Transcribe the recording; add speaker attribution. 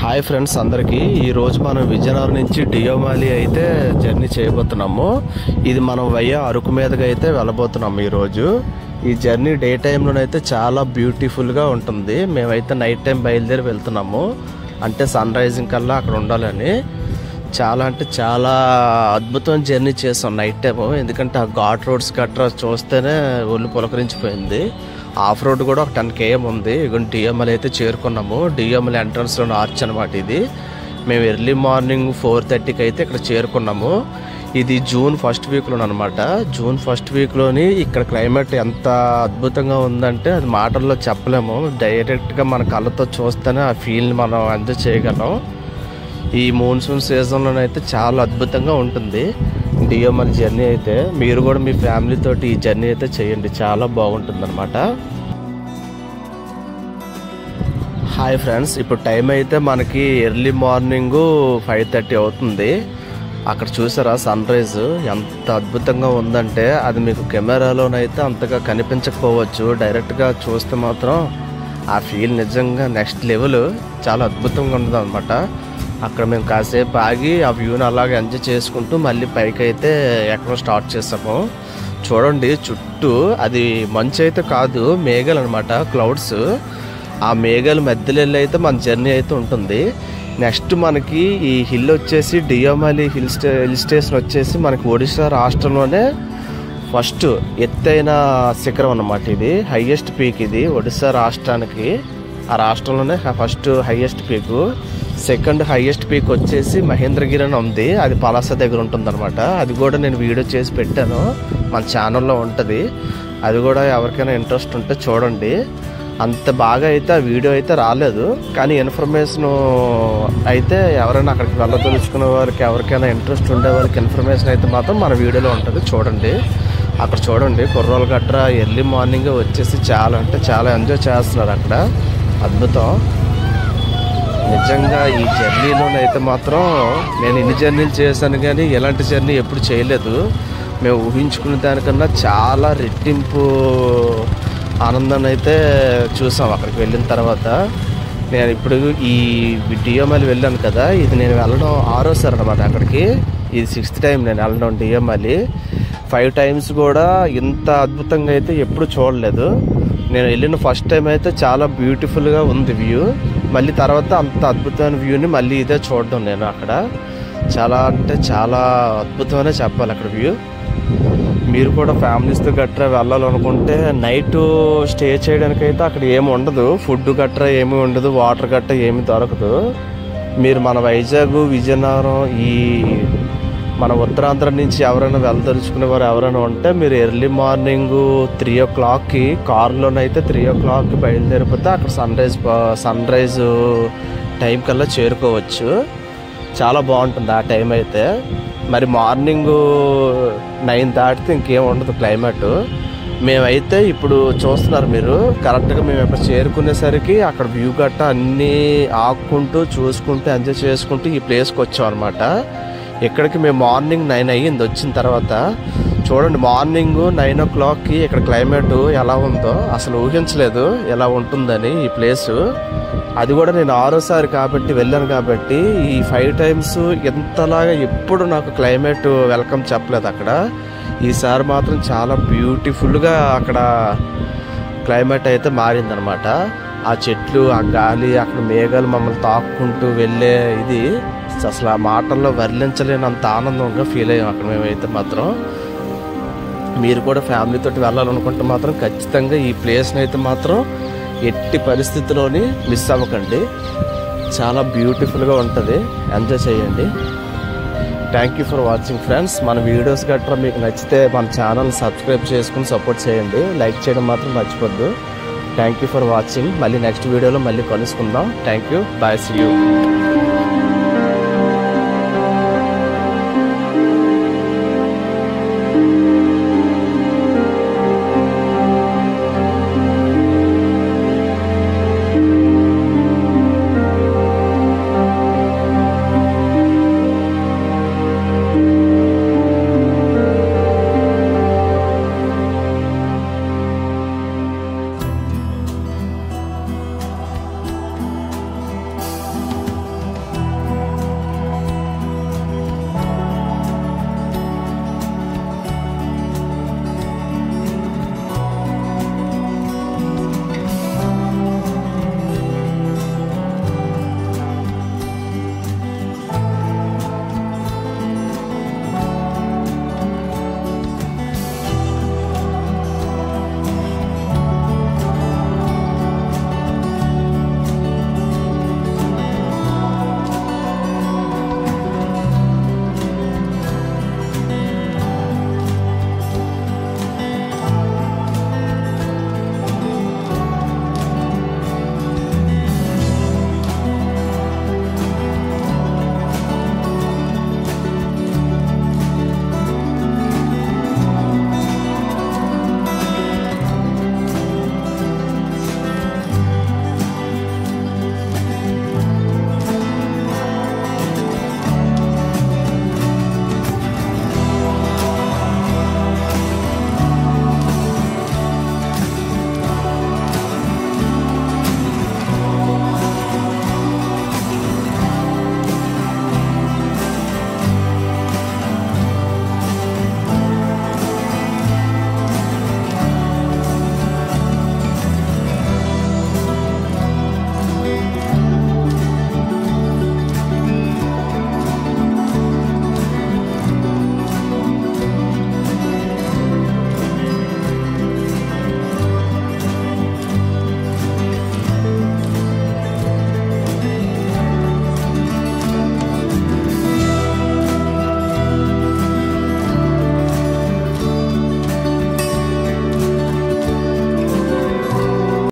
Speaker 1: Hi friends అందరికీ ఈరోజు మనం విజయనగరం నుంచి డియోమాలి అయితే జర్నీ చేయబోతున్నాము. ఇది మనం వయ్య అరకు మీదగా అయితే వెళ్ళబోతున్నాము. ఈరోజు ఈ జర్నీ డే టైంలోనైతే చాలా బ్యూటిఫుల్గా ఉంటుంది. మేమైతే నైట్ టైం బయలుదేరి వెళ్తున్నాము, అంటే సన్ రైజింగ్ కల్లా అక్కడ ఉండాలని. చాలా అంటే చాలా అద్భుతమైన జర్నీ చేసాం నైట్ టైము. ఎందుకంటే ఆ ఘాట్ రోడ్స్ గట్రా చూస్తేనే ఒళ్ళు పులకరించిపోయింది. ఆఫ్ రోడ్ కూడా ఒక 10 km ఉంది. ఇక డిఎంఎల్ అయితే చేరుకున్నాము. డిఎంఎల్ ఎంట్రన్స్లోని ఆర్చ్ అనమాట ఇది. మేము ఎర్లీ మార్నింగ్ 4:30కి అయితే ఇక్కడ చేరుకున్నాము. ఇది జూన్ ఫస్ట్ వీక్లోని అనమాట. జూన్ ఫస్ట్ వీక్లోని ఇక్కడ క్లైమేట్ ఎంత అద్భుతంగా ఉందంటే అది మాటల్లో చెప్పలేము. డైరెక్ట్గా మన కళ్ళతో చూస్తేనే ఆ ఫీల్ని మనం ఎంజాయ్ చేయగలం. ఈ మాన్సూన్ సీజన్లోనైతే చాలా అద్భుతంగా ఉంటుంది డిఎంఎల్ జర్నీ అయితే. మీరు కూడా మీ ఫ్యామిలీ తోటి ఈ జర్నీ అయితే చేయండి, చాలా బాగుంటుంది అనమాట. హాయ్ ఫ్రెండ్స్, ఇప్పుడు టైం అయితే మనకి ఎర్లీ మార్నింగ్ 5:30 అవుతుంది. అక్కడ చూసారా సన్ రైజ్ ఎంత అద్భుతంగా ఉందంటే అది మీకు కెమెరాలోనైతే అంతగా కనిపించకపోవచ్చు. డైరెక్ట్గా చూస్తే మాత్రం ఆ ఫీల్ నిజంగా నెక్స్ట్ లెవెల్, చాలా అద్భుతంగా ఉంటుంది అనమాట. అక్కడ మేము కాసేపు ఆగి ఆ వ్యూని అలాగే ఎంజాయ్ చేసుకుంటూ మళ్ళీ పైకి అయితే ఎక్కడో స్టార్ట్ చేసాము. చూడండి చుట్టూ అది మంచు అయితే కాదు, మేఘాలు అనమాట, క్లౌడ్స్. ఆ మేఘాలు మధ్యలో అయితే మన జర్నీ అయితే ఉంటుంది. నెక్స్ట్ మనకి ఈ హిల్ వచ్చేసి డియోమాలి హిల్ స్టేషన్ వచ్చేసి మనకి ఒడిశా రాష్ట్రంలోనే ఫస్ట్ ఎత్తైన శిఖరం అన్నమాట. ఇది హైయెస్ట్ పీక్. ఇది ఒడిశా రాష్ట్రానికి, ఆ రాష్ట్రంలోనే first highest peak. Second highest peak వచ్చేసి మహేంద్రగిరి అని ఉంది, అది పలాస దగ్గర ఉంటుంది అనమాట. అది కూడా నేను వీడియో చేసి పెట్టాను, మన ఛానల్లో ఉంటుంది. అది కూడా ఎవరికైనా ఇంట్రెస్ట్ ఉంటే చూడండి. అంత బాగా అయితే ఆ వీడియో అయితే రాలేదు, కానీ ఇన్ఫర్మేషన్ అయితే ఎవరైనా అక్కడికి వెళ్ళదలుచుకునే వారికి, ఎవరికైనా ఇంట్రెస్ట్ ఉండే వారికి ఇన్ఫర్మేషన్ అయితే మాత్రం మన వీడియోలో ఉంటుంది, చూడండి. అక్కడ చూడండి కుర్రోలు గట్రా ఎర్లీ మార్నింగ్ వచ్చేసి చాలా అంటే చాలా ఎంజాయ్ చేస్తున్నారు అక్కడ. అద్భుతం నిజంగా. ఈ జర్నీలోనైతే మాత్రం నేను ఇన్ని జర్నీలు చేశాను కానీ ఎలాంటి జర్నీ ఎప్పుడు చేయలేదు. మేము ఊహించుకునే దానికన్నా చాలా రెట్టింపు ఆనందాన్ని అయితే చూసాం అక్కడికి వెళ్ళిన తర్వాత. నేను ఇప్పుడు ఈ డియోమాలి వెళ్ళాను కదా, ఇది నేను వెళ్ళడం 6వ అనమాట అక్కడికి. ఇది 6th టైం నేను వెళ్ళడం డియోమాలి. 5 times కూడా ఇంత అద్భుతంగా అయితే ఎప్పుడు చూడలేదు. నేను వెళ్ళిన ఫస్ట్ టైం అయితే చాలా బ్యూటిఫుల్గా ఉంది వ్యూ. మళ్ళీ తర్వాత అంత అద్భుతమైన వ్యూని మళ్ళీ ఇదే చూడడం నేను అక్కడ. చాలా అంటే చాలా అద్భుతమైన చెప్పాలి అక్కడ వ్యూ. మీరు కూడా ఫ్యామిలీస్తో గట్రా వెళ్ళాలనుకుంటే నైట్ స్టే చేయడానికి అయితే అక్కడ ఏమి ఉండదు, ఫుడ్ గట్రా ఏమీ ఉండదు, వాటర్ గట్రా ఏమీ దొరకదు. మీరు మన వైజాగ్, విజయనగరం, ఈ మన ఉత్తరాంధ్ర నుంచి ఎవరైనా వెళ్ళదలుచుకునే వారు ఎవరైనా ఉంటే మీరు ఎర్లీ మార్నింగ్ 3 o'clockకి కారులోనైతే 3 o'clockకి బయలుదేరిపోతే అక్కడ సన్ రైజ్ టైం కల్లా చేరుకోవచ్చు. చాలా బాగుంటుంది ఆ టైం అయితే. మరి మార్నింగ్ 9 దాటితే ఇంకేం ఉండదు క్లైమేట్. మేమైతే ఇప్పుడు చూస్తున్నారు మీరు కరెక్ట్గా మేము ఇక్కడ చేరుకునేసరికి అక్కడ వ్యూ గట్ట అన్నీ ఆక్కుంటూ చూసుకుంటూ ఎంజాయ్ చేసుకుంటూ ఈ ప్లేస్కి వచ్చాం అనమాట. ఇక్కడికి మేము మార్నింగ్ 9 అయ్యింది వచ్చిన తర్వాత. చూడండి మార్నింగ్ 9 o'clockకి ఇక్కడ క్లైమేట్ ఎలా ఉందో అసలు ఊహించలేదు ఎలా ఉంటుందని ఈ ప్లేసు. అది కూడా నేను 6వసారి కాబట్టి వెళ్ళాను కాబట్టి ఈ 5 times ఎంతలాగా ఎప్పుడు నాకు క్లైమేట్ వెల్కమ్ చెప్పలేదు అక్కడ. ఈసారి మాత్రం చాలా బ్యూటిఫుల్గా అక్కడ క్లైమేట్ అయితే మారిందనమాట. ఆ చెట్లు, ఆ గాలి, అక్కడ మేఘాలు మమ్మల్ని తాక్కుంటూ వెళ్ళే ఇది అసలు ఆ మాటల్లో వర్ణించలేనంత ఆనందంగా ఫీల్ అయ్యాం అక్కడ మేమైతే మాత్రం. మీరు కూడా ఫ్యామిలీతో వెళ్ళాలనుకుంటే మాత్రం ఖచ్చితంగా ఈ ప్లేస్ని అయితే మాత్రం ఎట్టి పరిస్థితిలోని మిస్ అవ్వకండి. చాలా బ్యూటిఫుల్గా ఉంటుంది, ఎంజాయ్ చేయండి. Thank you for watching friends. మన వీడియోస్ గట్రా మీకు నచ్చితే మన ఛానల్ సబ్స్క్రైబ్ చేసుకుని సపోర్ట్ చేయండి, లైక్ చేయడం మాత్రం మర్చిపోద్దు. Thank you for watching. మళ్ళీ నెక్స్ట్ వీడియోలో మళ్ళీ కలుసుకుందాం. Thank you, bye, see you.